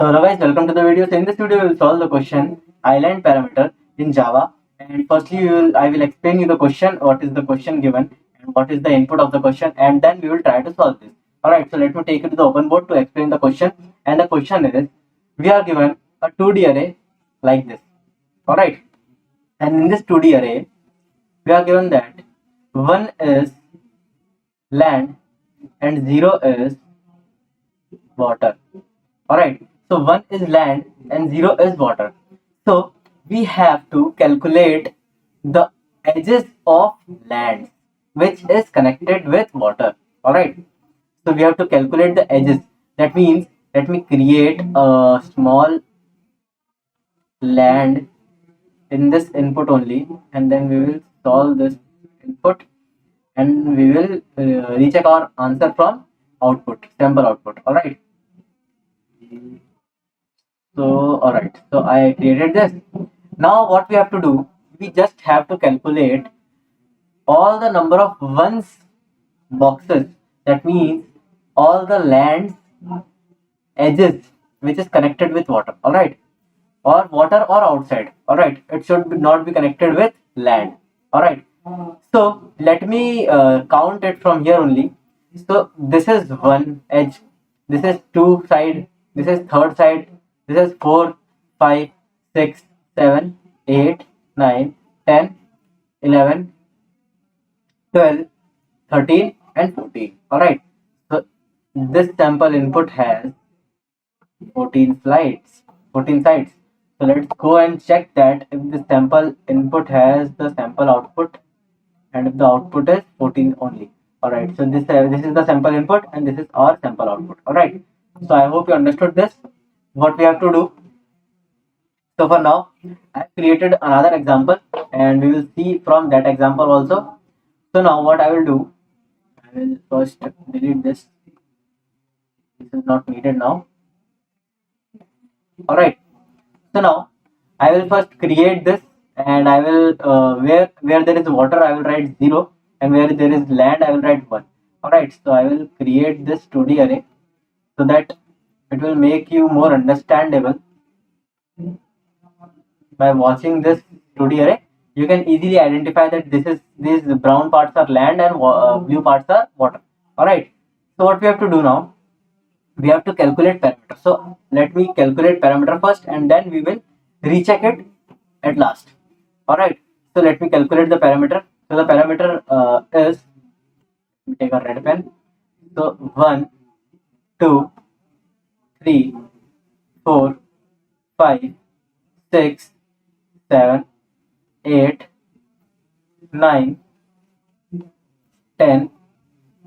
So hello guys, welcome to the video. So in this video we will solve the question island parameter in Java. And firstly I will explain you the question, what is the question given and what is the input of the question, and then we will try to solve this. Alright, so let me take you to the open board to explain the question. And the question is, we are given a 2D array like this. Alright, and in this 2D array we are given that 1 is land and 0 is water. Alright, so 1 is land and 0 is water. So we have to calculate the edges of land which is connected with water. Alright, so we have to calculate the edges. That means let me create a small land in this input only, and then we will solve this input and we will recheck our answer from output, sample output. Alright, so alright, so I created this. Now what we have to do, we just have to calculate all the number of ones boxes, that means all the land's edges which is connected with water. Alright, or water or outside. Alright, it should not be connected with land. Alright, so let me count it from here only. So this is one edge, this is two side, this is third side, this is 4, 5, 6, 7, 8, 9, 10, 11, 12, 13 and 14. Alright, so this sample input has 14 sides. So let's go and check that if the sample input has the sample output and if the output is 14 only. Alright, so this is the sample input and this is our sample output. Alright, so I hope you understood this, what we have to do. So for now I have created another example and we will see from that example also. So now what I will do, I will first delete this. This is not needed now. Alright, so now I will first create this and I will where there is water I will write 0 and where there is land I will write 1. Alright, so I will create this 2D array so that it will make you more understandable. By watching this 2D array you can easily identify that these brown parts are land and blue parts are water. Alright, so what we have to do now, we have to calculate parameter. So let me calculate parameter first and then we will recheck it at last. Alright, so let me calculate the parameter. So the parameter is, let me take a red pen. So 1, 2, 3, 4, 5, 6, 7, 8, 9, 10,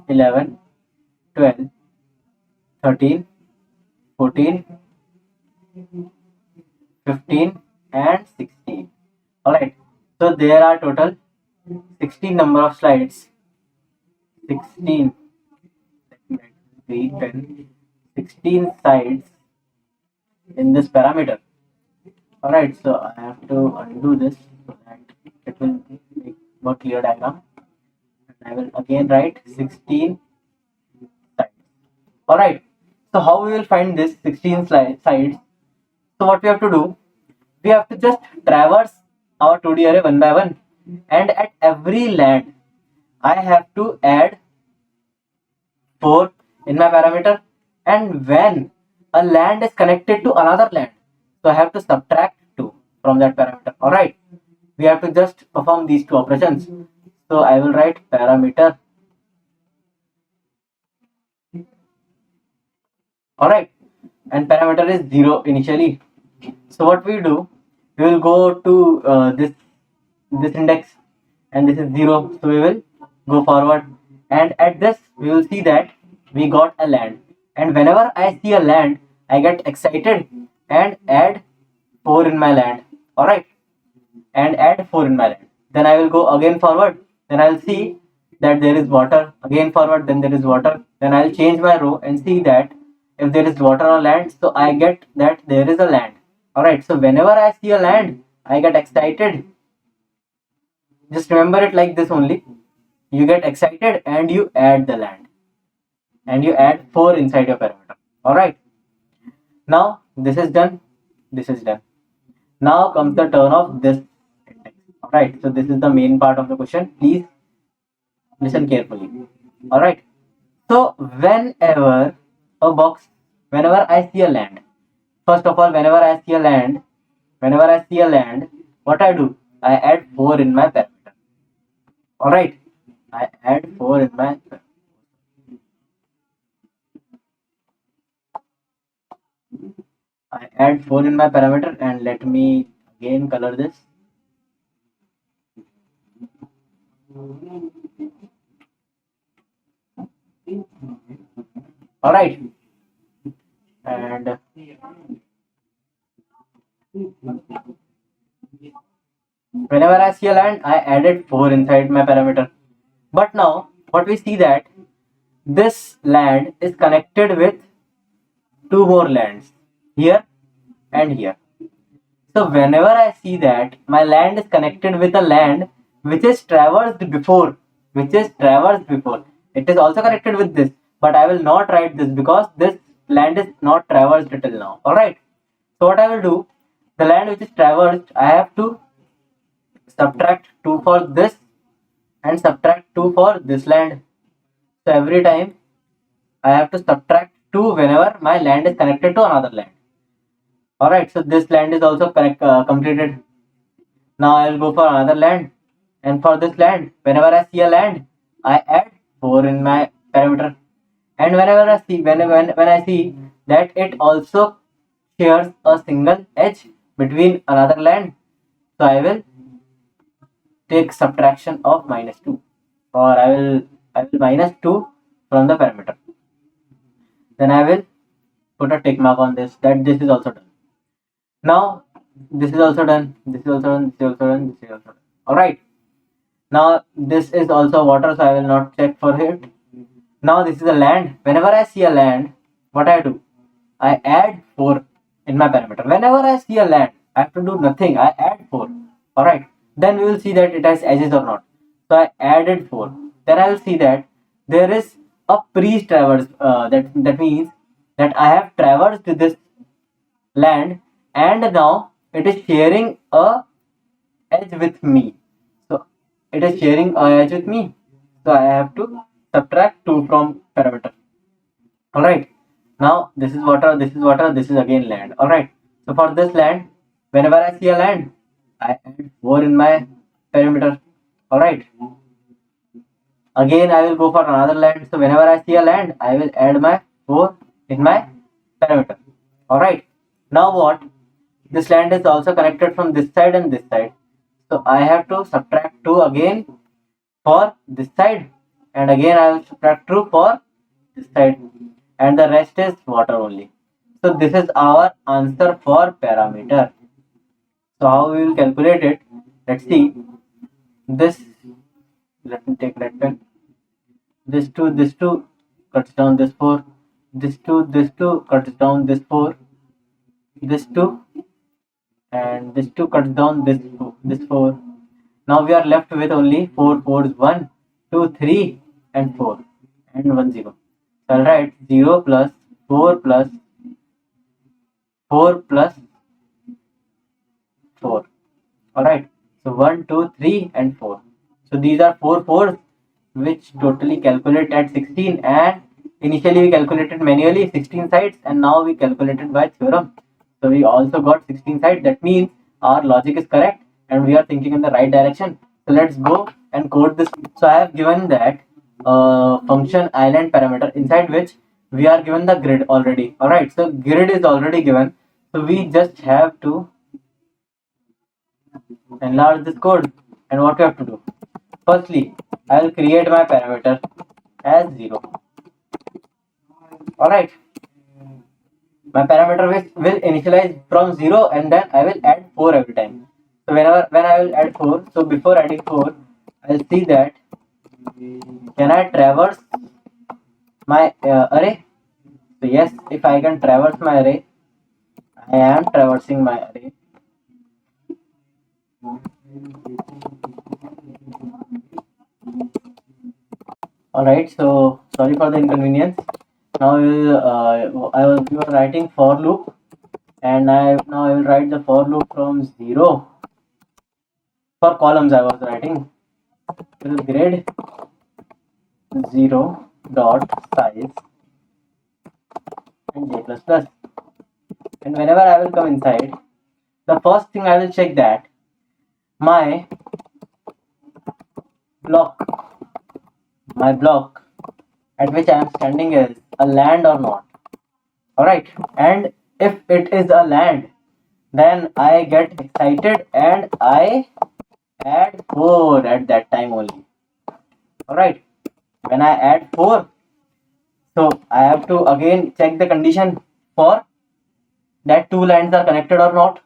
11, 12, 13, 14, 15 and 16. Alright, so there are total 16 number of slides. 16, 16 sides in this parameter. Alright, so I have to undo this so that it will make more clear diagram. And I will again write 16 sides. Alright, so how we will find this 16 sides? So what we have to do, we have to just traverse our 2D array one by one, and at every land I have to add 4 in my parameter, and when a land is connected to another land, so I have to subtract 2 from that parameter. Alright, we have to just perform these two operations. So I will write parameter. Alright, and parameter is 0 initially. So what we do, we will go to this index and this is 0, so we will go forward, and at this we will see that we got a land, and whenever I see a land I get excited and add 4 in my land. Alright, and add 4 in my land. Then I will go again forward, then I will see that there is water, again forward, then there is water, then I will change my row and see that if there is water or land, so I get that there is a land. Alright, so whenever I see a land I get excited. Just remember it like this only. You get excited and you add the land and you add 4 inside your parameter. Alright, now This is done. This is done. Now comes the turn of this index. Alright, so this is the main part of the question. Please listen carefully. Alright. So whenever I see a land, first of all, whenever I see a land, what I do? I add 4 in my parameter. Alright. I add 4 in my parameter, and let me again color this. Alright. And whenever I see a land, I added 4 inside my parameter. But now, what we see that this land is connected with 2 more lands, here and here. So whenever I see that my land is connected with a land which is traversed before, it is also connected with this, but I will not write this because this land is not traversed till now. Alright. So what I will do, the land which is traversed, I have to subtract 2 for this and subtract 2 for this land. So every time I have to subtract 2 whenever my land is connected to another land. Alright, so this land is also completed. Now I will go for another land, and for this land, whenever I see a land, I add 4 in my parameter. And whenever I see when I see that it also shares a single edge between another land, so I will take subtraction of -2, or I will minus 2 from the parameter. Then I will put a tick mark on this, that this is also done. Now this is also done, this is also done, this is also done, this is also done. Alright. Now this is also water, so I will not check for it. Now this is a land. Whenever I see a land, what I do? I add 4 in my parameter. Whenever I see a land, I have to do nothing. I add 4. Alright. Then we will see that it has edges or not. So I added 4. Then I will see that there is a pre-traverse. That means that I have traversed this land, and now it is sharing a edge with me. So it is sharing a edge with me. So I have to subtract 2 from parameter. Alright. Now this is water, this is water, this is again land. Alright. So for this land, whenever I see a land, I add 4 in my parameter. Alright. Again I will go for another land. So whenever I see a land, I will add my 4 in my parameter. Alright. Now what? This land is also connected from this side and this side. So I have to subtract 2 again for this side, and again I will subtract 2 for this side, and the rest is water only. So this is our answer for parameter. So how we will calculate it? Let's see. This, let me take red pen. This 2 cuts down this 4. This 2 cuts down this 4. This 2 and this 2 cuts down this 4. Now we are left with only 4 4s, 1, 2, 3 and 4 and 1 0. So I'll write 0 plus 4 plus 4 plus 4. Alright. So 1, 2, 3 and 4. So these are 4 4s which totally calculate at 16, and initially we calculated manually 16 sides, and now we calculated by theorem. So we also got 16 sides. That means our logic is correct and we are thinking in the right direction. So let's go and code this. So I have given that function island parameter, inside which we are given the grid already. Alright, so grid is already given. So we just have to enlarge this code. And what we have to do? Firstly, I will create my parameter as 0. Alright. My parameter will initialize from 0, and then I will add 4 every time. So when I will add 4, so before adding 4, I'll see that can I traverse my array. So yes, if I can traverse my array, I am traversing my array. Alright, so sorry for the inconvenience. Now we were writing for loop. and now I will write the for loop from 0 for columns. I was writing till grid 0 dot size and j plus plus. And whenever I will come inside, the first thing I will check that my block at which I am standing is a land or not. Alright, and if it is a land, then I get excited and I add 4 at that time only. Alright, when I add 4, so I have to again check the condition for that two lands are connected or not.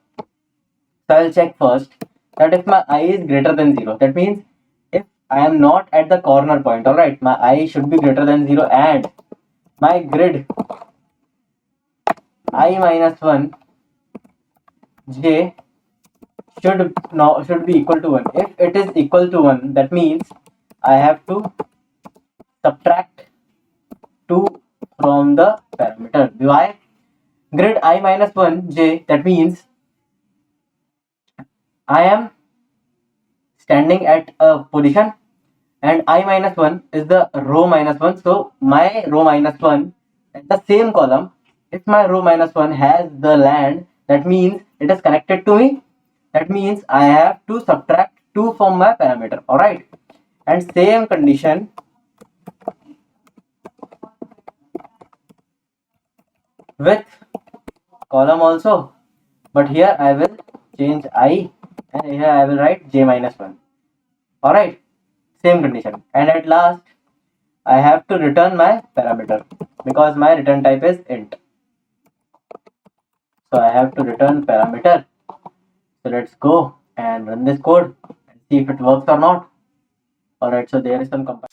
So I will check first that if my I is greater than 0, that means if I am not at the corner point, alright, my I should be greater than 0 and my grid I minus 1 j should be equal to 1. If it is equal to 1, that means I have to subtract 2 from the parameter. Why? Grid I minus 1 j, that means I am standing at a position and I minus 1 is the row minus 1. So my row minus 1 at the same column, if my row minus 1 has the land, that means it is connected to me. That means I have to subtract 2 from my parameter. Alright. And same condition with column also. But here I will change I and here I will write j minus 1. Alright. Same condition. And at last I have to return my parameter because my return type is int. So I have to return parameter. So let's go and run this code and see if it works or not. Alright, so there is some compile.